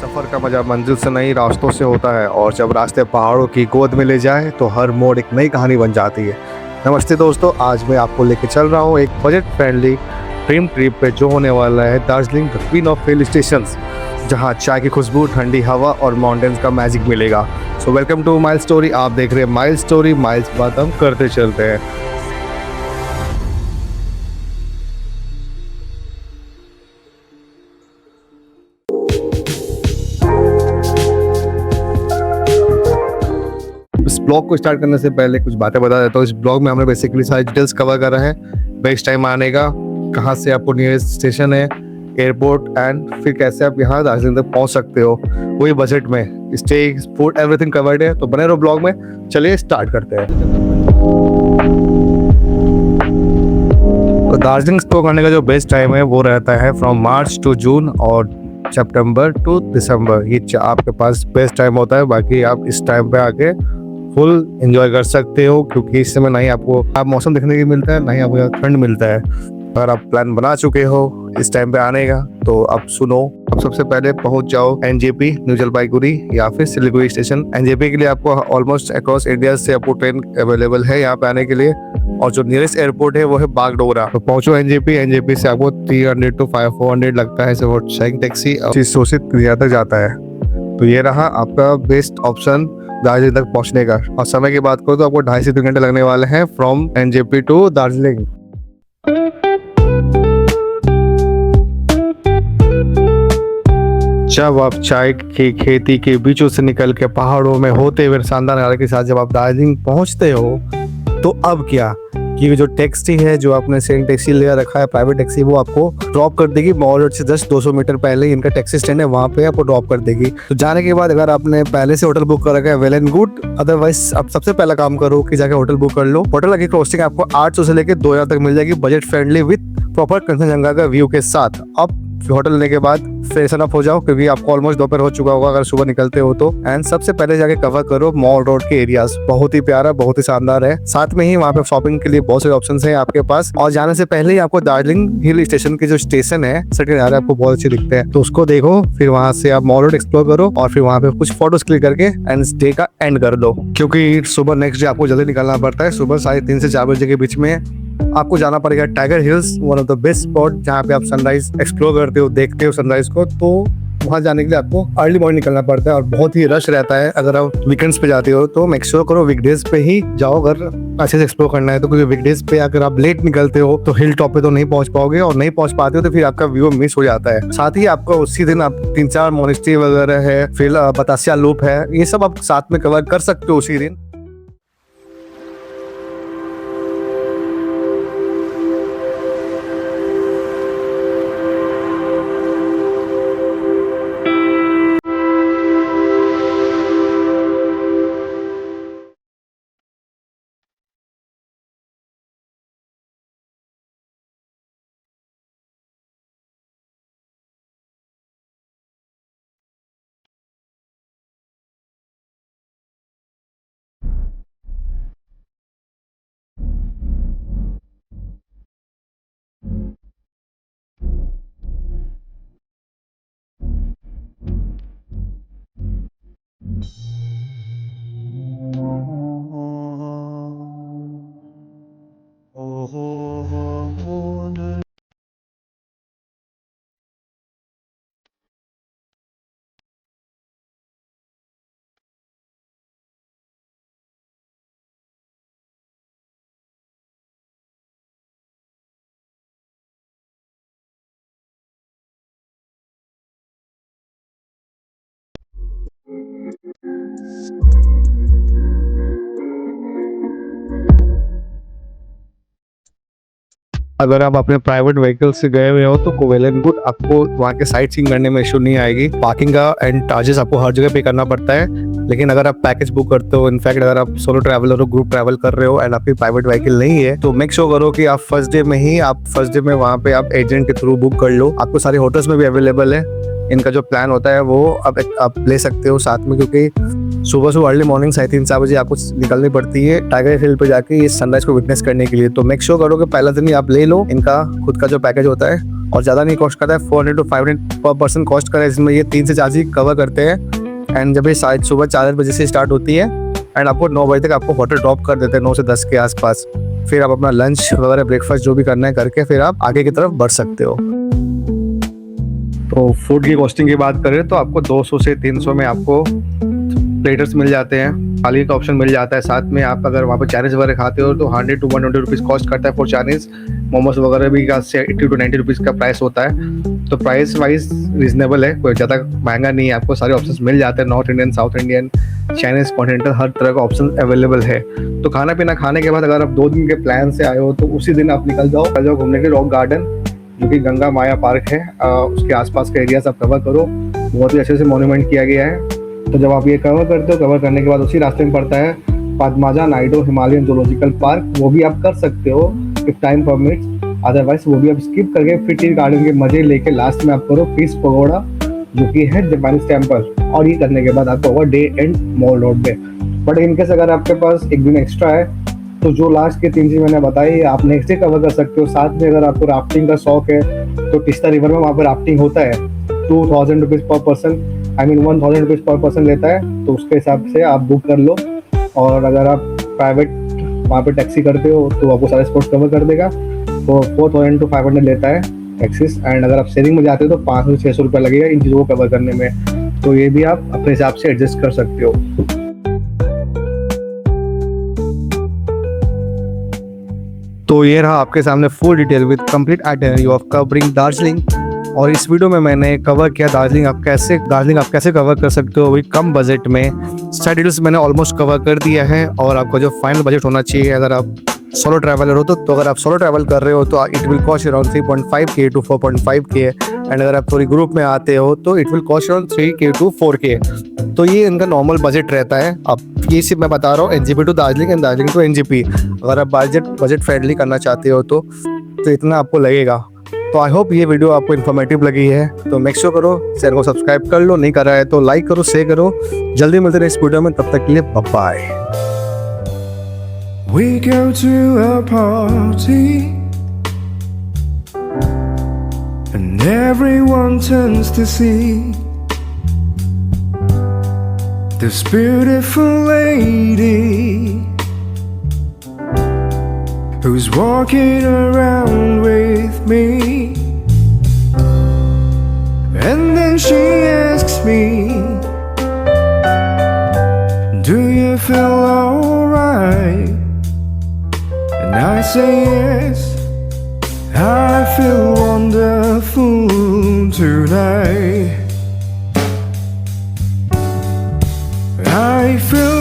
सफ़र का मज़ा मंजिल से नहीं रास्तों से होता है, और जब रास्ते पहाड़ों की गोद में ले जाए तो हर मोड़ एक नई कहानी बन जाती है। नमस्ते दोस्तों, आज मैं आपको लेके चल रहा हूँ एक बजट फ्रेंडली ड्रीम ट्रिप पे जो होने वाला है Darjeeling, the queen of hill stations, जहाँ चाय की खुशबू, ठंडी हवा और माउंटेन्स का मैजिक मिलेगा। So welcome to mile story. आप देख रहे हैं माइल स्टोरी, माइल्स बात हम करते चलते हैं। इस ब्लॉग को स्टार्ट करने से पहले कुछ बातें बता देता हूँ। इस ब्लॉग में हमने बेसिकली सारी डिटेल्स कवर कर रहे हैं, बेस्ट टाइम आने का, कहाँ से आपको नियरेस्ट स्टेशन है, एयरपोर्ट, एंड फिर कैसे आप यहाँ दार्जिलिंग तक पहुँच सकते हो, वही बजट में। स्टे, फूड, एवरीथिंग कवर्ड है, तो बने रहो ब्लॉग में। चलिए स्टार्ट करते हैं। तो दार्जिलिंग एक्सप्लोर करने का जो बेस्ट टाइम है वो रहता है फ्रॉम मार्च टू जून और सितंबर टू दिसंबर। ये आपके पास बेस्ट टाइम होता है। बाकी आप इस टाइम पे आके फुल एंजॉय कर सकते हो, क्योंकि इस समय ना ही आपको मौसम देखने को मिलता है, ना ही आपको ठंड मिलता है। अगर आप प्लान बना चुके हो इस टाइम पे आने का तो अब सुनो। आप सबसे पहले पहुंच जाओ एनजेपी, न्यू जलपाईगुड़ी या फिर सिलीगुड़ी स्टेशन। एनजेपी के लिए आपको ऑलमोस्ट अक्रॉस इंडिया से आपको ट्रेन अवेलेबल है यहाँ पे आने के लिए, और जो नियरेस्ट एयरपोर्ट है वो है बागडोगरा। तो पहुंचो एनजेपी। एनजेपी से आपको 300 to 400 लगता है शेयरिंग टैक्सी शोषित क्रिया तक जाता है। तो ये रहा आपका बेस्ट ऑप्शन दार्जिलिंग तक पहुंचने का। और समय की बात करो तो आपको 2.5 से 3 घंटे लगने वाले हैं फ्रॉम एनजेपी टू दार्जिलिंग। जब आप चाय की खेती के बीचों से निकल के पहाड़ों में होते हुए शानदार नज़ारे के साथ जब आप दार्जिलिंग पहुंचते हो, तो अब क्या कि जो टैक्सी है, जो आपने शेयरिंग टैक्सी ले रखा है, प्राइवेट टैक्सी, वो आपको ड्रॉप कर देगी। मॉल रोड से जस्ट 200 मीटर पहले ही इनका टैक्सी स्टैंड है, वहाँ पे आपको ड्रॉप कर देगी। तो जाने के बाद अगर आपने पहले से होटल बुक कर रखा है, वेल एंड गुड। अदरवाइज आप सबसे पहला काम करो कि जाके होटल बुक कर लो। होटल की कॉस्टिंग आपको 800 से लेकर 2000 तक मिल जाएगी, budget friendly with proper Kanchenjunga का व्यू के साथ। अब होटल लेने के बाद फ्रेशन अप हो जाओ, क्योंकि आपको ऑलमोस्ट दोपहर हो चुका होगा अगर सुबह निकलते हो तो। एंड सबसे पहले जाके कवर करो मॉल रोड के एरियाज। बहुत ही प्यारा, बहुत ही शानदार है। साथ में ही वहाँ पे शॉपिंग के लिए बहुत सारे ऑप्शंस हैं आपके पास। और जाने से पहले ही आपको दार्जिलिंग हिल स्टेशन की जो स्टेशन है, सड़क किनारे आपको बहुत अच्छे दिखते हैं, तो उसको देखो। फिर वहाँ से आप मॉल रोड एक्सप्लोर करो और फिर वहाँ पे कुछ फोटोज क्लिक करके एंड डे का एंड कर दो, क्योंकि सुबह नेक्स्ट डे आपको जल्दी निकलना पड़ता है। सुबह 3:30 से 4 बजे के बीच में आपको जाना पड़ेगा tiger hills, one of the best spot जहाँ पे आप सनराइज एक्सप्लोर करते हो, देखते हो सनराइज को। तो वहाँ जाने के लिए आपको अर्ली मॉर्निंग निकलना पड़ता है और बहुत ही रश रहता है। अगर आप वीकेंड्स पे जाते हो तो मेक श्योर करो वीकडेज पे ही जाओ अगर अच्छे से एक्सप्लोर करना है तो, क्योंकि वीकडेज पे अगर आप लेट निकलते हो तो हिल टॉप पे तो नहीं पहुंच पाओगे, और नहीं पहुंच पाते हो तो फिर आपका व्यू मिस हो जाता है। साथ ही आपको उसी दिन आप 3-4 मोनेस्ट्री वगैरह है, फिर बतासिया लूप है, ये सब आप साथ में कवर कर सकते हो उसी दिन। अगर आप अपने प्राइवेट व्हीकल से गए हुए हो तो वेल एंड गुड, आपको वहाँ के साइट सीइंग करने में इशू नहीं आएगी। पार्किंग का एंड चार्जेस आपको हर जगह पे करना पड़ता है। लेकिन अगर आप पैकेज बुक करते हो, इनफैक्ट अगर आप सोलो ट्रैवलर हो, ग्रुप ट्रैवल कर रहे हो एंड आपकी प्राइवेट व्हीकल नहीं है, तो मेक श्योर करो कि आप फर्स्ट डे में वहाँ पे आप एजेंट के थ्रू बुक कर लो। आपको सारे होटल्स में भी अवेलेबल है। इनका जो प्लान होता है वो आप ले सकते हो साथ में, क्योंकि सुबह अर्ली मॉर्निंग 3:30-4 बजे आपको निकलनी पड़ती है टाइगर हिल पे जाके इस सनराइज को विटनेस करने के लिए। तो मेक श्योर करो कि पहला दिन ही आप ले लो इनका खुद का जो पैकेज होता है, और ज़्यादा नहीं कॉस्ट करता है, 400 to 500 पर पर्सन कॉस्ट करे। इसमें ये 3 से 4 चीज़ कवर करते हैं। एंड जब ये शायद सुबह 4 बजे से स्टार्ट होती है एंड आपको 9 बजे तक आपको होटल ड्रॉप कर देते हैं, 9 से 10 के आसपास। फिर आप अपना लंच वगैरह ब्रेकफास्ट जो भी करना है करके फिर आप आगे की तरफ बढ़ सकते हो। तो फूड की कॉस्टिंग की बात करें तो आपको 200 से 300 में आपको प्लेटर्स मिल जाते हैं, थाली का ऑप्शन मिल जाता है। साथ में आप अगर वहाँ पर चाइनीज़ वगैरह खाते हो तो 100 to 120 रुपीज़ कॉस्ट करता है फॉर चाइनीज़। मोमोज वगैरह भी का से 80 to 90 रुपीज़ का प्राइस होता है। तो प्राइस वाइज रीजनेबल है, कोई ज़्यादा महंगा नहीं है। आपको सारे ऑप्शंस मिल जाते हैं, North Indian, South Indian, Chinese, continental, हर तरह का ऑप्शन अवेलेबल है। तो खाना पीना खाने के बाद अगर आप 2 दिन के प्लान से आए हो तो उसी दिन आप निकल जाओ घूमने के रॉक गार्डन, जो कि गंगा माया पार्क है। उसके आसपास के एरिया आप कवर करो, बहुत ही अच्छे से मॉन्यूमेंट किया गया है। तो जब आप ये कवर करते हो, कवर करने के बाद उसी रास्ते में पड़ता है पद्माजा नाइडो हिमालयन जूलॉजिकल पार्क, वो भी आप कर सकते हो इफ टाइम परमिट्स। अदरवाइज वो भी आप स्किप करके फिर टी गार्डन के मजे लेके लास्ट में आप करो पीस पगोड़ा, जो कि है जापानीज टेम्पल। और ये करने के बाद आपको होगा डे एंड मॉल रोड पे। बट इनकेस अगर आपके पास एक दिन एक्स्ट्रा है तो जो लास्ट के 3 चीज़ मैंने बताई आप नेक्स्ट डे कवर कर सकते हो। साथ में अगर आपको राफ्टिंग का शौक है तो टिस्टा रिवर में वहाँ पर राफ्टिंग होता है, 2000 रुपीज़ पर पर्सन, 1000 रुपीज़ पर पर्सन लेता है। तो उसके हिसाब से आप बुक कर लो। और अगर आप प्राइवेट वहाँ पे टैक्सी करते हो तो आपको सारे स्पॉट्स कवर कर देगा। तो 4000 to 500 लेता है टैक्सीज। एंड अगर आप शेयरिंग में जाते हो तो 500 से 600 रुपये लगेगा इन चीज़ों को कवर करने में। तो ये भी आप अपने हिसाब से एडजस्ट कर सकते हो। तो ये रहा आपके सामने full detail with complete itinerary of covering Darjeeling. और इस वीडियो में मैंने कवर किया दार्जिलिंग आप कैसे कवर कर सकते हो विद कम बजट में। सारी डिटेल्स मैंने ऑलमोस्ट कवर कर दिया है। और आपका जो फाइनल बजट होना चाहिए अगर आप सोलो ट्रैवलर हो तो अगर आप सोलो ट्रैवल कर रहे हो तो it will cost around 3.5K to 4.5K। And अगर आप पूरी ग्रुप में आते हो तो it will cost around 3K to 4K। तो ये इनका नॉर्मल बजट रहता है। अब ये सिर्फ मैं बता रहा हूँ NGP to Darjeeling and Darjeeling to NGP। अगर आप बजट फ्रेंडली करना चाहते हो तो इतना आपको लगेगा। तो आई होप ये वीडियो आपको इन्फॉर्मेटिव लगी है। तो मेक श्योर करो चैनल को सब्सक्राइब कर लो, नहीं कर रहा है तो लाइक करो, शेयर करो। जल्दी मिलते हैं इस वीडियो में, तब तक के लिए bye. We go to a party and everyone turns to see this beautiful lady who's walking around with me. And then she asks me, do you feel alright? And I say yes, I feel wonderful tonight. I feel